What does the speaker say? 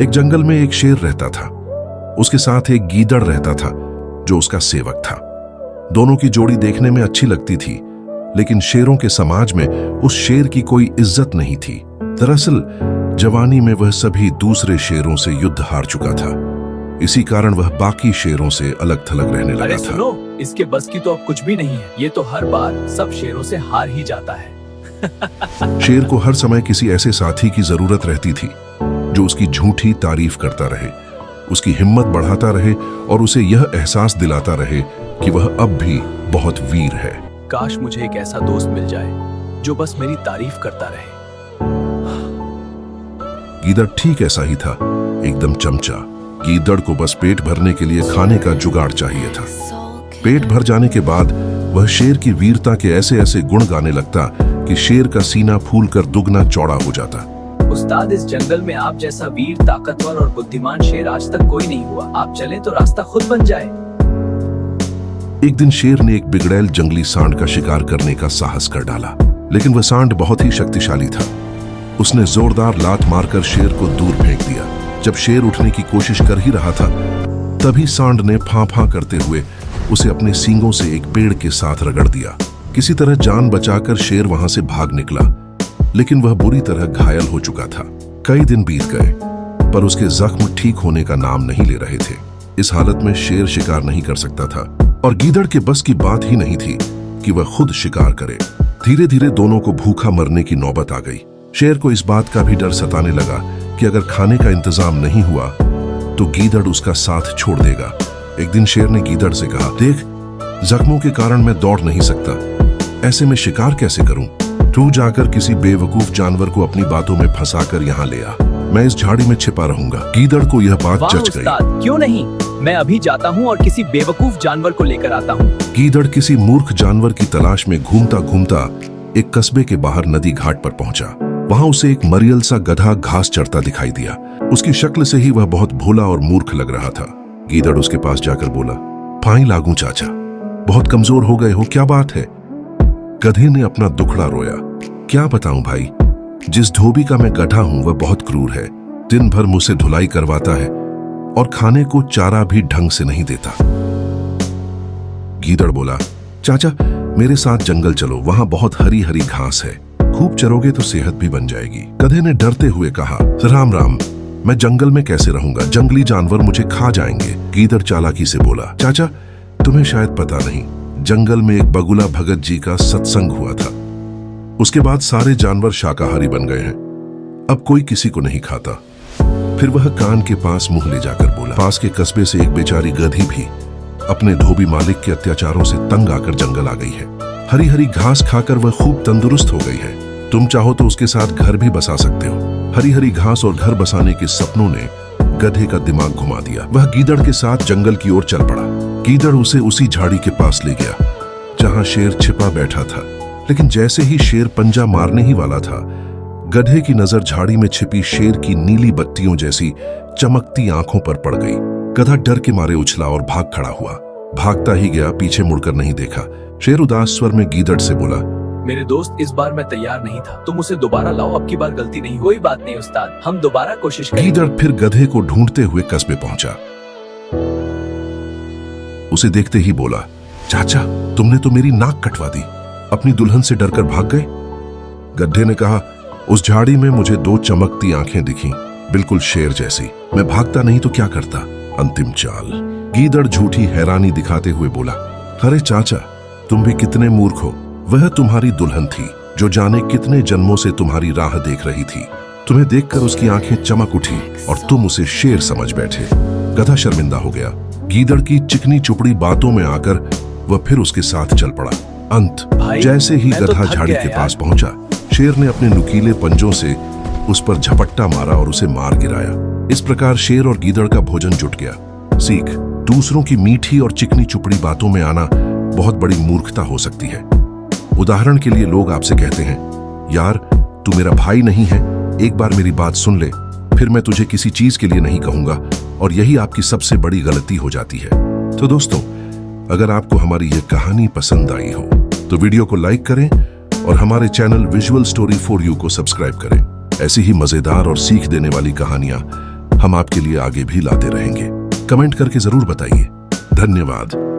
एक जंगल में एक शेर रहता था। उसके साथ एक गीदड़ रहता था जो उसका सेवक था। दोनों की जोड़ी देखने में अच्छी लगती थी, लेकिन शेरों के समाज में उस शेर की कोई इज्जत नहीं थी। दरअसल जवानी में वह सभी दूसरे शेरों से युद्ध हार चुका था। इसी कारण वह बाकी शेरों से अलग थलग रहने लगा अरे था। सुनो, इसके बस की तो अब कुछ भी नहीं है। ये तो हर बार सब शेरों से हार ही जाता है। शेर को हर समय किसी ऐसे साथी की जरूरत रहती थी जो उसकी झूठी तारीफ करता रहे, उसकी हिम्मत बढ़ाता रहे और उसे यह एहसास दिलाता रहे कि वह अब भी बहुत वीर है। काश मुझे एक ऐसा दोस्त मिल जाए जो बस मेरी तारीफ करता रहे। गीदड़ ठीक ऐसा ही था, एकदम चमचा। गीदड़ को बस पेट भरने के लिए खाने का जुगाड़ चाहिए था। पेट भर जाने के बाद वह शेर की वीरता के ऐसे ऐसे गुण गाने लगता कि शेर का सीना फूलकर दुगना चौड़ा हो जाता। उस्ताद, इस जंगल में आप जैसा वीर, ताकतवर और बुद्धिमान शेर आज तक कोई नहीं हुआ। आप चलें तो रास्ता खुद बन जाए। एक दिन शेर ने एक बिगड़ैल जंगली सांड का शिकार करने का साहस कर डाला, लेकिन वह सांड बहुत ही शक्तिशाली था। उसने जोरदार लात मारकर शेर को दूर फेंक दिया। जब शेर उठने की कोशिश कर ही रहा था, तभी सांड ने फां फां करते हुए उसे अपने सींगों से एक पेड़ के साथ रगड़ दिया। किसी तरह जान बचाकर शेर वहां से भाग निकला, लेकिन वह बुरी तरह घायल हो चुका था। कई दिन बीत गए, पर उसके जख्म ठीक होने का नाम नहीं ले रहे थे। इस हालत में शेर शिकार नहीं कर सकता था और गीदड़ के बस की बात ही नहीं थी कि वह खुद शिकार करे। धीरे धीरे दोनों को भूखा मरने की नौबत आ गई। शेर को इस बात का भी डर सताने लगा कि अगर खाने का इंतजाम नहीं हुआ तो गीदड़ उसका साथ छोड़ देगा। एक दिन शेर ने गीदड़ से कहा, देख, जख्मों के कारण मैं दौड़ नहीं सकता, ऐसे में शिकार कैसे करूं? तू जाकर किसी बेवकूफ जानवर को अपनी बातों में फंसाकर यहाँ ले आ। मैं इस झाड़ी में छिपा रहूंगा। गीदड़ को यह बात वाह जच गई। उस्ताद, क्यों नहीं, मैं अभी जाता हूँ और किसी बेवकूफ जानवर को लेकर आता हूँ। गीदड़ किसी मूर्ख जानवर की तलाश में घूमता घूमता एक कस्बे के बाहर नदी घाट पर पहुंचा। वहां उसे एक मरियल सा गधा घास चरता दिखाई दिया। उसकी शक्ल से ही वह बहुत भोला और मूर्ख लग रहा था। गीदड़ उसके पास जाकर बोला, फाई लागू चाचा, बहुत कमजोर हो गए हो, क्या बात है? गधे ने अपना दुखड़ा रोया। क्या बताऊं भाई, जिस धोबी का मैं गधा हूं वह बहुत क्रूर है। दिन भर मुझसे धुलाई करवाता है और खाने को चारा भी ढंग से नहीं देता। गीदड़ बोला, चाचा मेरे साथ जंगल चलो, वहां बहुत हरी हरी घास है, खूब चरोगे तो सेहत भी बन जाएगी। गधे ने डरते हुए कहा, राम राम, मैं जंगल में कैसे रहूंगा, जंगली जानवर मुझे खा जाएंगे। गीदड़ चालाकी से बोला, चाचा तुम्हें शायद पता नहीं, जंगल में एक बगुला भगत जी का सत्संग हुआ था। उसके बाद सारे जानवर शाकाहारी बन गए हैं, अब कोई किसी को नहीं खाता। फिर वह कान के पास मुंह ले जाकर बोला, पास के कस्बे से एक बेचारी गधी भी अपने धोबी मालिक के अत्याचारों से तंग आकर जंगल आ गई है। हरी हरी घास खाकर वह खूब तंदुरुस्त हो गई है। तुम चाहो तो उसके साथ घर भी बसा सकते हो। हरी हरी घास और घर बसाने के सपनों ने गधे का दिमाग घुमा दिया। वह गीदड़ के साथ जंगल की ओर चल पड़ा। गीदड़ उसे उसी झाड़ी के पास ले गया जहां शेर छिपा बैठा था, लेकिन जैसे ही शेर पंजा मारने ही वाला था, गधे की नजर झाड़ी में छिपी शेर की नीली बत्तियों जैसी चमकती आंखों पर पड़ गई। गधा डर के मारे उछला और भाग खड़ा हुआ। भागता ही गया, पीछे मुड़कर नहीं देखा। शेर उदास स्वर में गीदड़ से बोला, मेरे दोस्त, इस बार मैं तैयार नहीं था, तुम उसे दोबारा लाओ, अब की बार गलती नहीं। कोई बात नहीं उस्ताद, हम दोबारा कोशिश करेंगे। गीदड़ फिर गधे को ढूंढते हुए कस्बे पहुंचा। उसे देखते ही बोला, चाचा तुमने तो मेरी नाक कटवा दी, अपनी दुल्हन से डरकर भाग गए? गधे ने कहा, उस झाड़ी में मुझे दो चमकती आंखें दिखीं, बिल्कुल शेर जैसी। मैं भागता नहीं तो क्या करता? अंतिम चाल। गीदड़ झूठी हैरानी दिखाते हुए बोला, अरे चाचा तुम भी कितने मूर्ख हो। वह तुम्हारी दुल्हन थी जो जाने कितने जन्मों से तुम्हारी राह देख रही थी। तुम्हें देखकर उसकी आंखें चमक उठी और तुम उसे शेर समझ बैठे। गधा शर्मिंदा हो गया। गीदड़ की चिकनी चुपड़ी बातों में आकर वह फिर उसके साथ चल पड़ा। अंत जैसे ही मैं तो गधा थक झाड़ी गया के यार। पास पहुंचा, शेर ने अपने नुकीले पंजों से उस पर झपट्टा मारा और उसे मार गिराया। इस प्रकार शेर और गीदड़ का भोजन जुट गया। सीख, दूसरों की मीठी और चिकनी चुपड़ी बातों में आना बहुत बड़ी मूर्खता हो सकती है। उदाहरण के लिए लोग आपसे कहते हैं, यार तू मेरा भाई नहीं है, एक बार मेरी बात सुन ले, फिर मैं तुझे किसी चीज के लिए नहीं कहूंगा, और यही आपकी सबसे बड़ी गलती हो जाती है। तो दोस्तों, अगर आपको हमारी यह कहानी पसंद आई हो तो वीडियो को लाइक करें और हमारे channel visual story for you को सब्सक्राइब करें। ऐसी ही मजेदार और सीख देने वाली कहानियां हम आपके लिए आगे भी लाते रहेंगे। कमेंट करके जरूर बताइए। धन्यवाद।